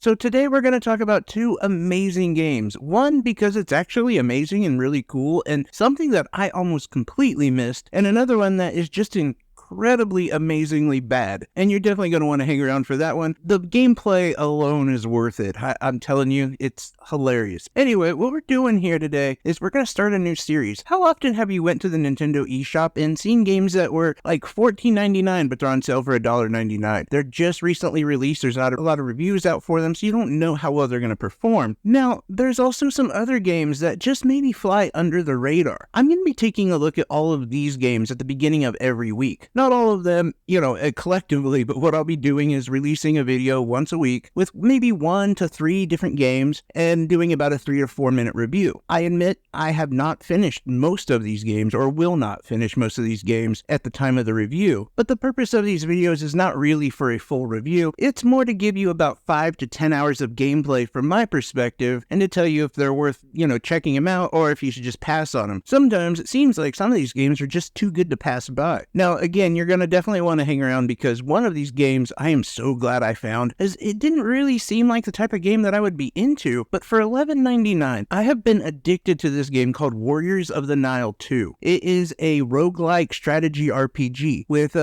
So today we're going to talk about two amazing games. One because it's actually amazing and really cool and something that I almost completely missed, and another one that is just incredibly amazingly bad. And you're definitely going to want to hang around for that one. The gameplay alone is worth it. I'm telling you, it's hilarious. Anyway, what we're doing here today is we're going to start a new series. How often have you went to the Nintendo eShop and seen games that were like $14.99 but they're on sale for $1.99? They're just recently released. There's not a lot of reviews out for them, so you don't know how well they're going to perform. Now, there's also some other games that just maybe fly under the radar. I'm going to be taking a look at all of these games at the beginning of every week. Not all of them, collectively, but what I'll be doing is releasing a video once a week with maybe 1 to 3 different games and doing about a 3 or 4 minute review. I admit I have not finished most of these games or will not finish most of these games at the time of the review, but the purpose of these videos is not really for a full review. It's more to give you about 5 to 10 hours of gameplay from my perspective and to tell you if they're worth, checking them out or if you should just pass on them. Sometimes it seems like some of these games are just too good to pass by. Now, again, you're going to definitely want to hang around because one of these games I am so glad I found, as it didn't really seem like the type of game that I would be into, but for $11.99, I have been addicted to this game called Warriors of the Nile 2. It is a roguelike strategy RPG with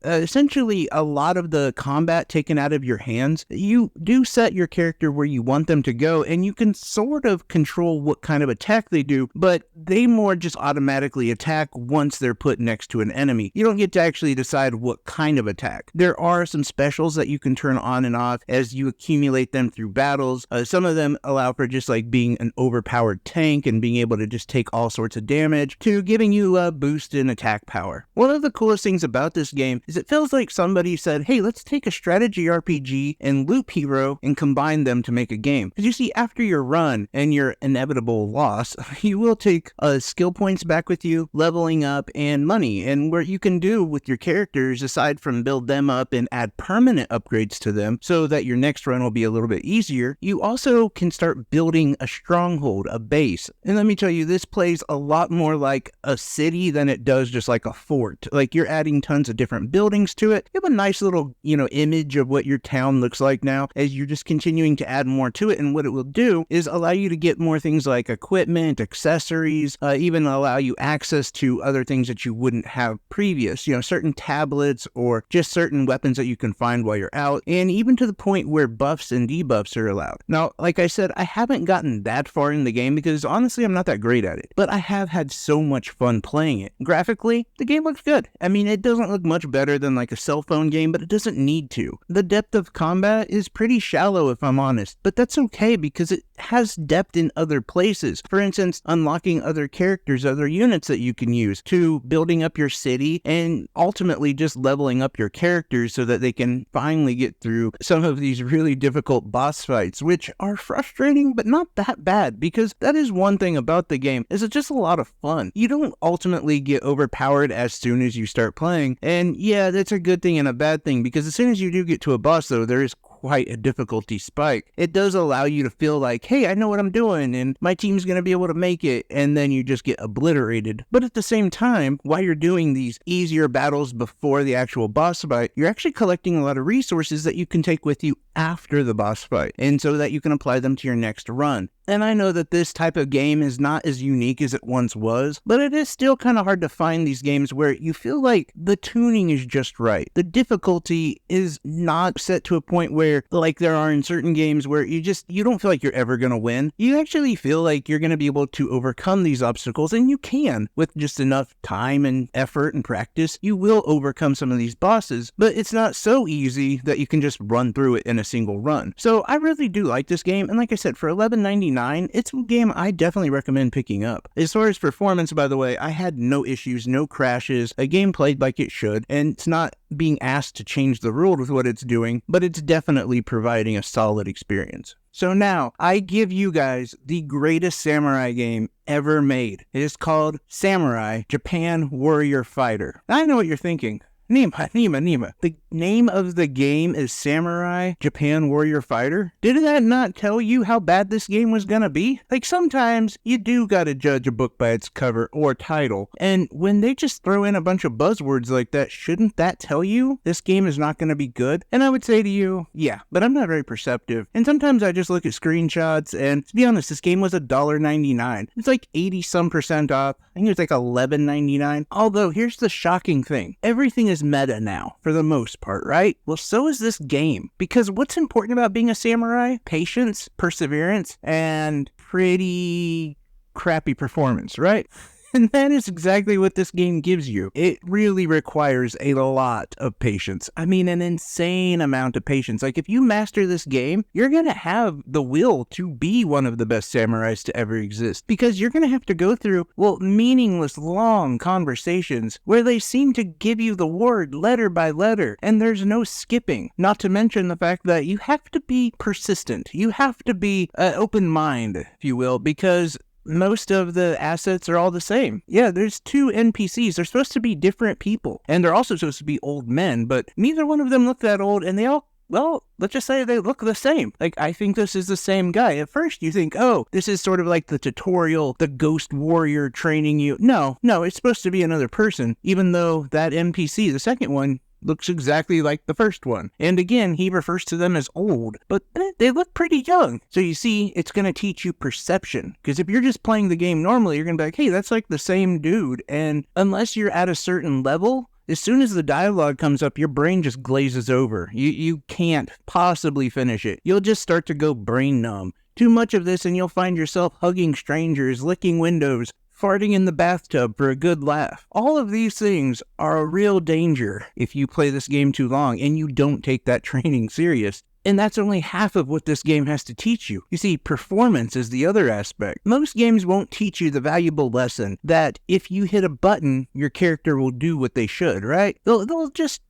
essentially a lot of the combat taken out of your hands. You do set your character where you want them to go, and you can sort of control what kind of attack they do, but they more just automatically attack once they're put next to an enemy. You don't get to actually decide what kind of attack. There are some specials that you can turn on and off as you accumulate them through battles. Some of them allow for just like being an overpowered tank and being able to just take all sorts of damage to giving you a boost in attack power. One of the coolest things about this game is it feels like somebody said, hey, let's take a strategy RPG and Loop Hero and combine them to make a game. Because you see, after your run and your inevitable loss, you will take skill points back with you, leveling up, and money. And what you can do with your characters, aside from build them up and add permanent upgrades to them so that your next run will be a little bit easier, you also can start building a stronghold, a base. And let me tell you, this plays a lot more like a city than it does just like a fort. Like, you're adding tons of different buildings to it. You have a nice little, image of what your town looks like now as you're just continuing to add more to it. And what it will do is allow you to get more things like equipment, accessories, even allow you access to other things that you wouldn't have previous, certain tablets or just certain weapons that you can find while you're out, and even to the point where buffs and debuffs are allowed. Now, like I said, I haven't gotten that far in the game because honestly, I'm not that great at it, but I have had so much fun playing it. Graphically, the game looks good. I mean, it doesn't look much better than like a cell phone game, but it doesn't need to. The depth of combat is pretty shallow if I'm honest, but that's okay because it has depth in other places. For instance, unlocking other characters, other units that you can use, to building up your city, and ultimately just leveling up your characters so that they can finally get through some of these really difficult boss fights, which are frustrating but not that bad, because that is one thing about the game, is it's just a lot of fun. You don't ultimately get overpowered as soon as you start playing, and yeah, that's a good thing and a bad thing, because as soon as you do get to a boss though, there is quite a difficulty spike. It does allow you to feel like, hey, I know what I'm doing and my team's going to be able to make it, and then you just get obliterated. But at the same time, while you're doing these easier battles before the actual boss fight, you're actually collecting a lot of resources that you can take with you after the boss fight, and so that you can apply them to your next run. And I know that this type of game is not as unique as it once was, but it is still kind of hard to find these games where you feel like the tuning is just right. The difficulty is not set to a point where, like there are in certain games, where you don't feel like you're ever going to win. You actually feel like you're going to be able to overcome these obstacles, and you can. With just enough time and effort and practice, you will overcome some of these bosses, but it's not so easy that you can just run through it in a single run. So I really do like this game, and like I said, for $11.99, it's a game I definitely recommend picking up. As far as performance, by the way, I had no issues, no crashes, a game played like it should, and it's not being asked to change the world with what it's doing, but it's definitely providing a solid experience. So now, I give you guys the greatest samurai game ever made. It is called Samurai Japan Warrior Fighter. I know what you're thinking. Nima. The name of the game is Samurai Japan Warrior Fighter. Did that not tell you how bad this game was gonna be? Like, sometimes you do gotta judge a book by its cover or title, and when they just throw in a bunch of buzzwords like that, shouldn't that tell you this game is not gonna be good? And I would say to you, yeah, but I'm not very perceptive. And sometimes I just look at screenshots, and to be honest, this game was $1.99. It's like 80% off. I think it was like $11.99. Although, here's the shocking thing. Everything is meta now, for the most part, right? Well, so is this game. Because what's important about being a samurai? Patience, perseverance, and pretty crappy performance, right? And that is exactly what this game gives you. It really requires a lot of patience. I mean, an insane amount of patience. Like, if you master this game, you're gonna have the will to be one of the best samurais to ever exist. Because you're gonna have to go through, well, meaningless, long conversations where they seem to give you the word letter by letter, and there's no skipping. Not to mention the fact that you have to be persistent. You have to be open mind, if you will, because most of the assets are all the same. Yeah, there's 2 NPCs. They're supposed to be different people. And they're also supposed to be old men, but neither one of them look that old, and they all, well, let's just say they look the same. Like, I think this is the same guy. At first, you think, oh, this is sort of like the tutorial, the ghost warrior training you. No, it's supposed to be another person, even though that NPC, the second one, looks exactly like the first one. And again, he refers to them as old, but they look pretty young. So you see, it's going to teach you perception. Because if you're just playing the game normally, you're going to be like, hey, that's like the same dude. And unless you're at a certain level, as soon as the dialogue comes up, your brain just glazes over. You can't possibly finish it. You'll just start to go brain numb. Too much of this and you'll find yourself hugging strangers, licking windows, farting in the bathtub for a good laugh. All of these things are a real danger if you play this game too long and you don't take that training serious. And that's only half of what this game has to teach you. You see, performance is the other aspect. Most games won't teach you the valuable lesson that if you hit a button, your character will do what they should, right? They'll just,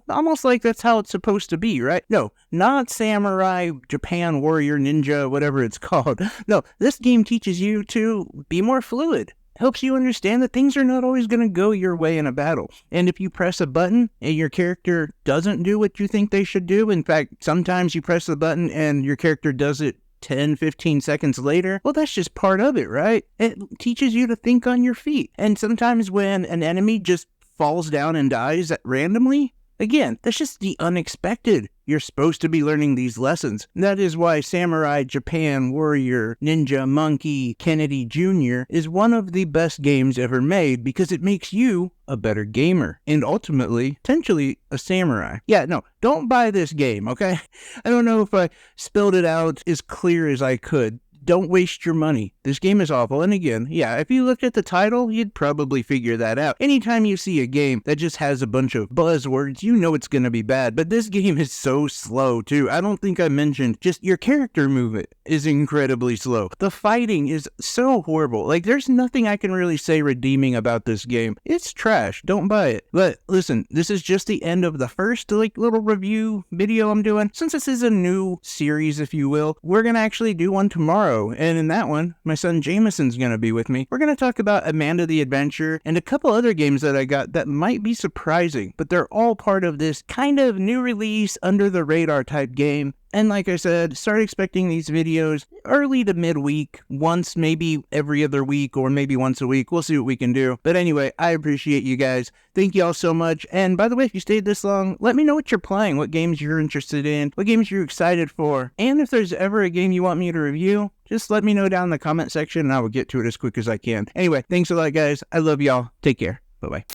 almost like that's how it's supposed to be, right? No, not Samurai, Japan, Warrior, Ninja, whatever it's called. No, this game teaches you to be more fluid. Helps you understand that things are not always going to go your way in a battle. And if you press a button and your character doesn't do what you think they should do, in fact, sometimes you press the button and your character does it 10, 15 seconds later, well, that's just part of it, right? It teaches you to think on your feet. And sometimes when an enemy just falls down and dies randomly, again, that's just the unexpected. You're supposed to be learning these lessons. That is why Samurai, Japan, Warrior, Ninja, Monkey, Kennedy Jr. is one of the best games ever made because it makes you a better gamer and ultimately, potentially, a samurai. Yeah, no, don't buy this game, okay? I don't know if I spelled it out as clear as I could. Don't waste your money. This game is awful. And again, yeah, if you looked at the title, you'd probably figure that out. Anytime you see a game that just has a bunch of buzzwords, you know it's going to be bad. But this game is so slow, too. I don't think I mentioned just your character movement is incredibly slow. The fighting is so horrible. Like, there's nothing I can really say redeeming about this game. It's trash. Don't buy it. But listen, this is just the end of the first, little review video I'm doing. Since this is a new series, if you will, we're going to actually do one tomorrow. And in that one, my son Jameson's going to be with me. We're going to talk about Amanda the Adventure and a couple other games that I got that might be surprising, but they're all part of this kind of new release, under the radar type game. And like I said, start expecting these videos early to midweek, once, maybe every other week, or maybe once a week. We'll see what we can do. But anyway, I appreciate you guys. Thank you all so much. And by the way, if you stayed this long, let me know what you're playing, what games you're interested in, what games you're excited for. And if there's ever a game you want me to review, just let me know down in the comment section and I will get to it as quick as I can. Anyway, thanks a lot, guys. I love y'all. Take care. Bye-bye.